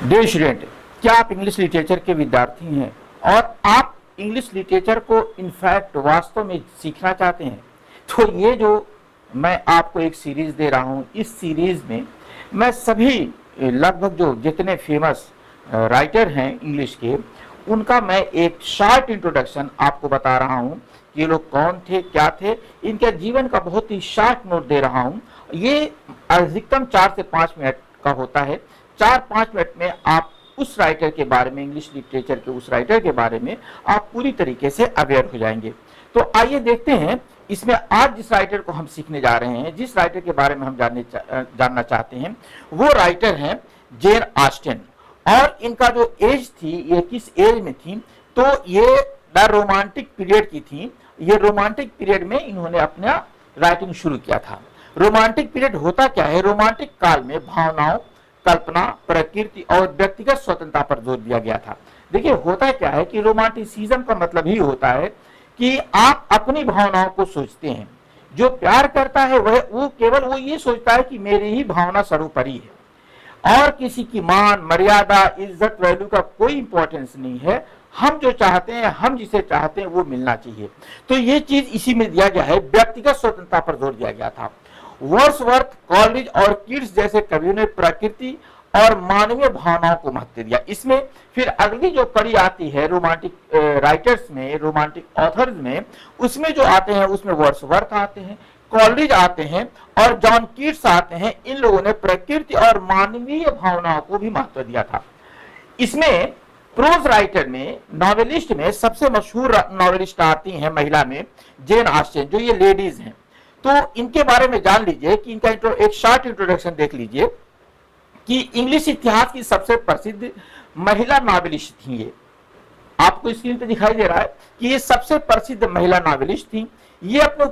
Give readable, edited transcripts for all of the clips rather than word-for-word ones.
Dear student, क्या आप English literature के विद्यार्थी हैं और आप इंग्लिश लिटरेचर को इनफैक्ट वास्तव में सीखना चाहते हैं? तो ये जो मैं आपको एक सीरीज दे रहा हूँ, इस सीरीज में मैं सभी लगभग जो जितने फेमस राइटर हैं इंग्लिश के, उनका मैं एक शॉर्ट इंट्रोडक्शन आपको बता रहा हूँ। ये लोग कौन थे, क्या थे, इनके जीवन का बहुत ही शॉर्ट नोट दे रहा हूँ। ये अधिकतम 4 से 5 मिनट का होता है। 4-5 मिनट में आप उस राइटर के बारे में, इंग्लिश लिटरेचर के उस राइटर के बारे में आप पूरी तरीके से अवेयर हो जाएंगे। तो आइए देखते हैं, इसमें आज जिस राइटर को हम सीखने जा रहे हैं, जिस राइटर के बारे में हम जानना चाहते हैं, वो राइटर हैं जेन ऑस्टिन। और इनका जो एज थी, ये किस एज में थी, तो ये द रोमांटिक पीरियड की थी। ये रोमांटिक पीरियड में इन्होंने अपना राइटिंग शुरू किया था। रोमांटिक पीरियड होता क्या है? रोमांटिक काल में भावनाओं, कल्पना, प्रकृति और व्यक्तिगत स्वतंत्रता पर जोर दिया गया था। देखिए, होता क्या है कि रोमांटिसिज्म का मतलब ही होता है कि आप अपनी भावनाओं को सोचते हैं। जो प्यार करता है वो केवल वो ये सोचता है कि मेरी ही भावना सर्वोपरि है और किसी की मान, मर्यादा, इज्जत, वैल्यू का कोई इंपॉर्टेंस नहीं है। हम जो चाहते हैं, हम जिसे चाहते हैं वो मिलना चाहिए। तो ये चीज इसी में दिया गया है। व्यक्तिगत स्वतंत्रता पर जोर दिया गया था। वर्ड्सवर्थ, कॉलेज और किड्स जैसे कवियों ने प्रकृति और मानवीय भावनाओं को महत्व दिया। इसमें फिर अगली जो कड़ी आती है रोमांटिक राइटर्स में, रोमांटिक ऑथर्स में, उसमें जो आते हैं उसमें वर्ड्सवर्थ आते हैं, कॉलेज आते हैं और जॉन कीट्स आते हैं। इन लोगों ने प्रकृति और मानवीय भावनाओं को भी महत्व दिया था। इसमें प्रोज राइटर में, नॉवेलिस्ट में सबसे मशहूर नॉवेलिस्ट आती हैं महिला में जेन ऑस्टिन, जो ये लेडीज हैं। तो इनके बारे में जान लीजिए कि इनका एक शॉर्ट इंट्रोडक्शन देख लीजिए कि इंग्लिश इतिहास की सबसे प्रसिद्ध महिला नॉवेलिस्ट थी। ये आपको स्क्रीन पे दिखाई दे रहा है कि ये सबसे प्रसिद्ध महिला नॉवेलिस्ट थी। ये अपने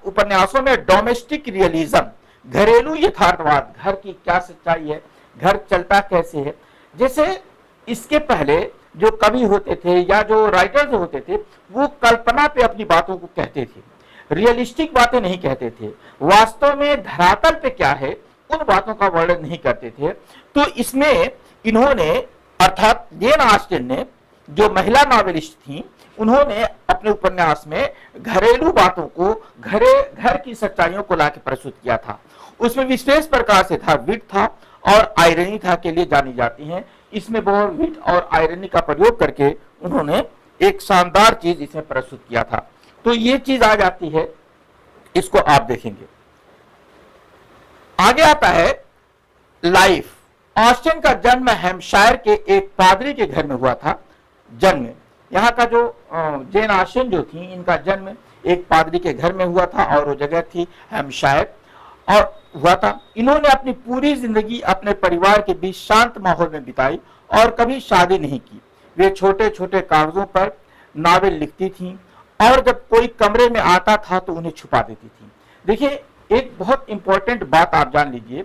उपन्यासों में डोमेस्टिक रियलिज्म, घरेलू यथार्थवाद, घर की क्या सच्चाई है, घर चलता कैसे है, जैसे इसके पहले जो कवि होते थे या जो राइटर्स होते थे वो कल्पना पे अपनी बातों को कहते थे, रियलिस्टिक बातें नहीं कहते थे। वास्तव में धरातल पे क्या है उन बातों का वर्णन नहीं करते थे। तो इसमें इन्होंने, अर्थात जेन ऑस्टिन ने, जो महिला नॉवेलिस्ट थी, उन्होंने अपने उपन्यास में घरेलू बातों को, घर की सच्चाइयों को लाके प्रस्तुत किया था। उसमें विशेष प्रकार से था, विट था और आयरनी था के लिए जानी जाती हैं। इसमें बहुत विट और आयरनी का प्रयोग करके उन्होंने एक शानदार चीज इसमें प्रस्तुत किया था। तो ये चीज आ जाती है, इसको आप देखेंगे। आगे आता है लाइफ। ऑस्टिन का जन्म हैम्पशायर के एक पादरी के घर में हुआ था। जन्म यहाँ का जो जेन ऑस्टिन जो थी, इनका जन्म एक पादरी के घर में हुआ था और वो जगह थी हैम्पशायर और हुआ था। इन्होंने अपनी पूरी जिंदगी अपने परिवार के बीच शांत माहौल में बिताई और कभी शादी नहीं की। वे छोटे छोटे कागजों पर नावल लिखती थीं और जब कोई कमरे में आता था तो उन्हें छुपा देती थी। देखिए, एक बहुत इंपॉर्टेंट बात आप जान लीजिए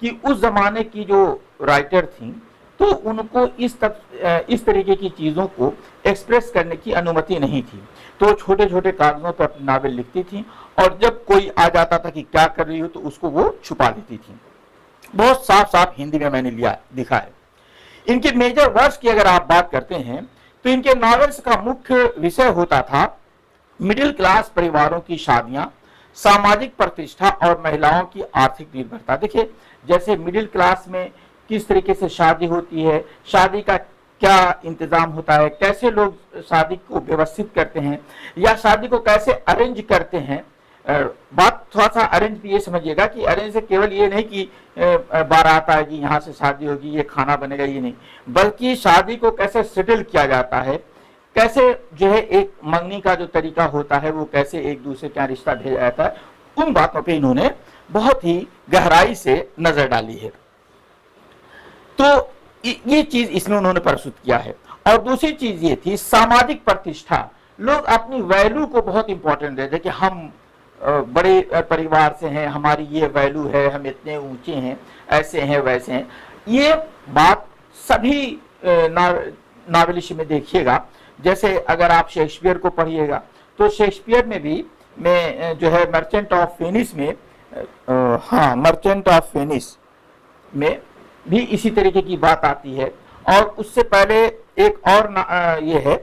कि उस जमाने की जो राइटर थी तो उनको इस तरीके की चीजों को एक्सप्रेस करने की अनुमति नहीं थी। तो छोटे छोटे कागजों पर अपनी नावल लिखती थी और जब कोई आ जाता था कि क्या कर रही हो तो उसको वो छुपा देती थी। बहुत साफ साफ हिंदी में मैंने लिखा है। इनके मेजर वर्क्स की अगर आप बात करते हैं तो इनके नॉवेल्स का मुख्य विषय होता था मिडिल क्लास परिवारों की शादियां, सामाजिक प्रतिष्ठा और महिलाओं की आर्थिक निर्भरता। देखिए, जैसे मिडिल क्लास में किस तरीके से शादी होती है, शादी का क्या इंतजाम होता है, कैसे लोग शादी को व्यवस्थित करते हैं या शादी को कैसे अरेंज करते हैं। बात थोड़ा सा अरेंज भी ये समझिएगा कि अरेंज से केवल ये नहीं कि बारात आएगी, यहाँ से शादी होगी, ये खाना बनेगा, ये नहीं, बल्कि शादी को कैसे सेटल किया जाता है, कैसे जो है एक मंगनी का जो तरीका होता है वो कैसे एक दूसरे का रिश्ता भेजा जाता है, उन बातों पे इन्होंने बहुत ही गहराई से नजर डाली है। तो ये चीज इसमें उन्होंने प्रस्तुत किया है। और दूसरी चीज ये थी सामाजिक प्रतिष्ठा। लोग अपनी वैल्यू को बहुत इंपॉर्टेंट देते कि हम बड़े परिवार से हैं, हमारी ये वैल्यू है, हम इतने ऊंचे हैं, ऐसे हैं, वैसे हैं। ये बात सभी नॉवेलिस्ट में देखिएगा। जैसे अगर आप शेक्सपियर को पढ़िएगा तो शेक्सपियर में भी जो है मर्चेंट ऑफ वेनिस में, मर्चेंट ऑफ वेनिस में भी इसी तरीके की बात आती है। और उससे पहले एक और ये है,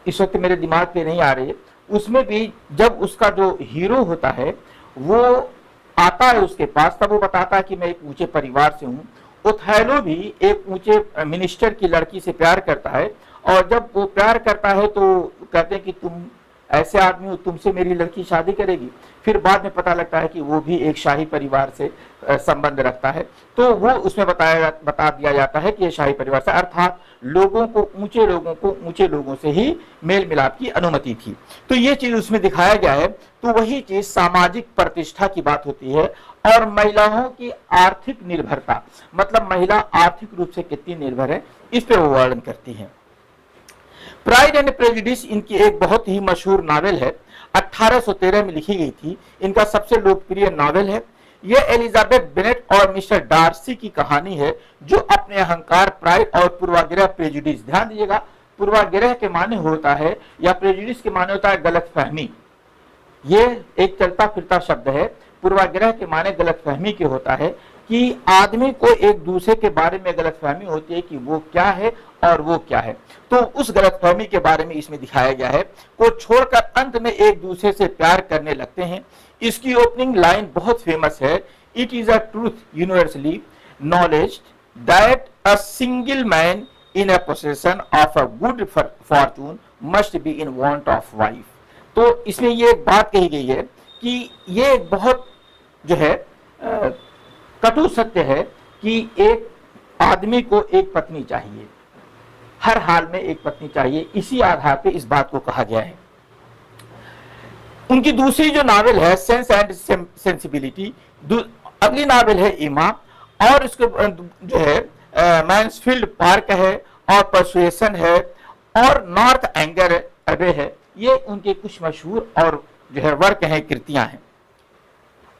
इस वक्त मेरे दिमाग पे नहीं आ रही है, उसमें भी जब उसका जो हीरो होता है वो आता है उसके पास, तब वो बताता है कि मैं एक ऊंचे परिवार से हूँ। ओथेलो भी एक ऊंचे मिनिस्टर की लड़की से प्यार करता है, और जब वो प्यार करता है तो कहते हैं कि तुम ऐसे आदमी हो, तुमसे मेरी लड़की शादी करेगी। फिर बाद में पता लगता है कि वो भी एक शाही परिवार से संबंध रखता है, तो वो उसमें बता दिया जाता है कि ये शाही परिवार से, अर्थात लोगों को ऊंचे लोगों से ही मेल मिलाप की अनुमति थी। तो ये चीज उसमें दिखाया गया है। तो वही चीज सामाजिक प्रतिष्ठा की बात होती है, और महिलाओं की आर्थिक निर्भरता, मतलब महिला आर्थिक रूप से कितनी निर्भर है, इस पे वो वर्णन करती है। प्राइड एंड प्रेजुडिस इनकी एक बहुत ही मशहूर नावल है, 1813 में लिखी गई थी। इनका सबसे लोकप्रिय नावल है। यह एलिजाबेथ बेनेट और मिस्टर डार्सी की कहानी है, जो अपने अहंकार, प्राइड और पूर्वाग्रह, प्रेजुडिस, ध्यान दीजिएगा, पूर्वाग्रह के माने होता है या प्रेजुडिस के माने होता है गलतफहमी। ये एक चलता फिरता शब्द है। पूर्वाग्रह के माने गलतफहमी के होता है कि आदमी को एक दूसरे के बारे में गलतफहमी होती है कि वो क्या है और वो क्या है। तो उस गलतफहमी के बारे में इसमें दिखाया गया है। को छोड़कर अंत में एक दूसरे से प्यार करने लगते हैं। इसकी ओपनिंग लाइन बहुत फेमस है, it is a truth universally knowledge that a single man in a possession of a good Fortune must be in want of wife. तो इसमें ये एक बात कही गई है कि ये बहुत जो है कटु सत्य है कि एक आदमी को एक पत्नी चाहिए, हर हाल में एक पत्नी चाहिए। इसी आधार पे इस बात को कहा गया है। उनकी दूसरी जो नावल है सेंस एंड सेंसिबिलिटी, अगली नावल है इमा, और इसके जो है मैन्सफील्ड पार्क है, और परसुएशन है, और नॉर्थ एंगर अबे है। ये उनके कुछ मशहूर और जो है वर्क हैं, कृतियां हैं।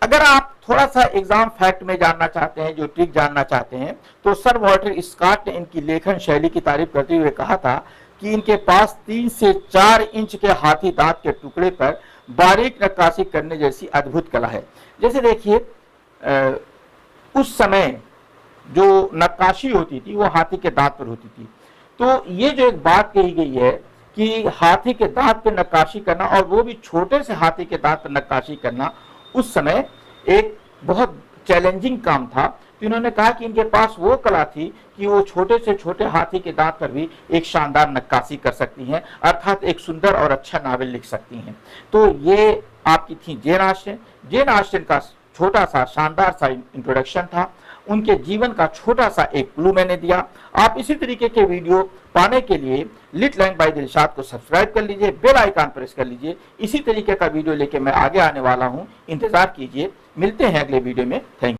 अगर आप थोड़ा सा एग्जाम फैक्ट में जानना चाहते हैं, जो ट्रिक जानना चाहते हैं, तो सर वॉल्टर स्कॉट ने इनकी लेखन शैली की तारीफ करते हुए कहा था कि इनके पास 3 से 4 इंच के हाथी दांत के टुकड़े पर बारीक नक्काशी करने जैसी अद्भुत कला है। जैसे देखिए, उस समय जो नक्काशी होती थी वो हाथी के दांत पर होती थी। तो ये जो एक बात कही गई है कि हाथी के दांत पर नक्काशी करना, और वो भी छोटे से हाथी के दांत पर नक्काशी करना, उस समय एक बहुत चैलेंजिंग काम था। तो इन्होंने कहा कि इनके पास वो कला थी कि वो छोटे से छोटे हाथी के दांत पर भी एक शानदार नक्काशी कर सकती हैं, अर्थात एक सुंदर और अच्छा नावल लिख सकती हैं। तो ये आपकी थी जेन ऑस्टेन। जेन ऑस्टेन का छोटा सा शानदार सा इंट्रोडक्शन था, उनके जीवन का छोटा सा एक क्लू मैंने दिया। आप इसी तरीके के वीडियो पाने के लिए लिट लैंग्वेज बाय दिलशाद को सब्सक्राइब कर लीजिए, बेल आइकन प्रेस कर लीजिए। इसी तरीके का वीडियो लेके मैं आगे आने वाला हूं, इंतजार कीजिए। मिलते हैं अगले वीडियो में। Thank you.